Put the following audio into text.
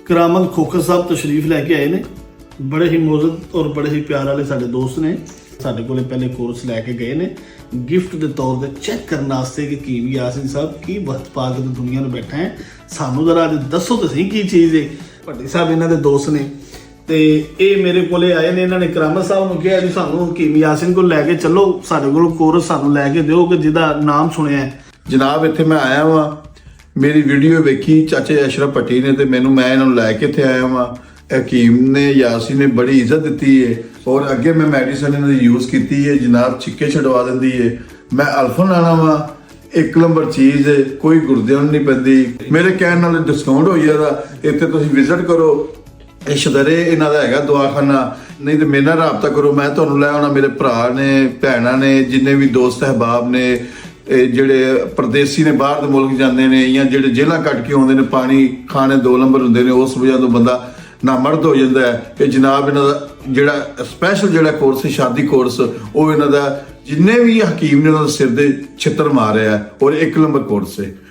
करामल खोखर साहब तशरीफ लैके आए ने। बड़े ही मोजद और बड़े ही प्यार वाले साडे दोस्त ने। साडे कोले पहले कोर्स लैके गए ने गिफ्ट के तौर पर चेक करने वास्ते कि कीम यासिन साहब की वक्त पा के दुनिया में बैठा है, सानू जरा अज दसो तो सही की चीज़ है। भट्टी साहब इन्हां दे दोस्त ने ते ये मेरे कोले आए ने। इन्होंने करामल साहब नूं कहा जी सानू कीम यासिन को लैके चलो, साडे कोल कोर्स सानू लैके दिओ कि जिहदा नाम सुनिया है। जनाब इत्थे मैं आया वां, मेरी वीडियो वेखी चाचे अशरफ भट्टी ने ते मैनू मैं इन्हों लैके इत्थे आया वां। हकीम ने यासीन ने बड़ी इज्जत दी है और अगे मैं मैडिसन इन्होंने यूज़ की है। जनाब छिक्के छड़वा देंदी है। मैं अल्फन आना वा, एक नंबर चीज़ है, कोई गुरदे नहीं पैंदी। मेरे कहने नाल डिस्काउंट हो जाएगा, इत्थे तुसीं विजिट करो। ਇਹ ਸ਼ਦਰੇ ਇਹਨਾਂ ਦਾ ਹੈਗਾ ਦਵਾਖਾਨਾ, नहीं तो मेरे नाल राबता करो। मैं ਤੁਹਾਨੂੰ ਲੈ ਆਉਣਾ, ਮੇਰੇ ਭਰਾ ਨੇ ਭੈਣਾਂ ਨੇ जिन्ने भी दोस्त अहबाब ने ਜਿਹੜੇ परदेसी ने बाहर ਦੇ मुल्क ਜਾਂਦੇ ਨੇ ਜਾਂ ਜਿਹੜੇ ਜੇਲਾਂ ਕੱਟ ਕੇ ਆਉਂਦੇ ਨੇ, ਪਾਣੀ ਖਾਣੇ 2 ਨੰਬਰ ਹੁੰਦੇ ਨੇ, ਉਸ ਵਜ੍ਹਾ ਤੋਂ ਬੰਦਾ ਨਾ ਮਰਦ ਹੋ ਜਾਂਦਾ ਹੈ। ਇਹ ਜਨਾਬ ਇਹਨਾਂ ਦਾ ਜਿਹੜਾ ਸਪੈਸ਼ਲ ਜਿਹੜਾ ਕੋਰਸ ਹੈ ਸ਼ਾਦੀ ਕੋਰਸ, ਉਹ ਇਹਨਾਂ ਦਾ ਜਿੰਨੇ ਵੀ ਹਕੀਮ ਨੇ ਉਹਨਾਂ ਦੇ ਸਿਰ ਦੇ ਛਿੱਤਰ ਮਾਰਿਆ ਔਰ 1 ਨੰਬਰ ਕੋਰਸ ਹੈ।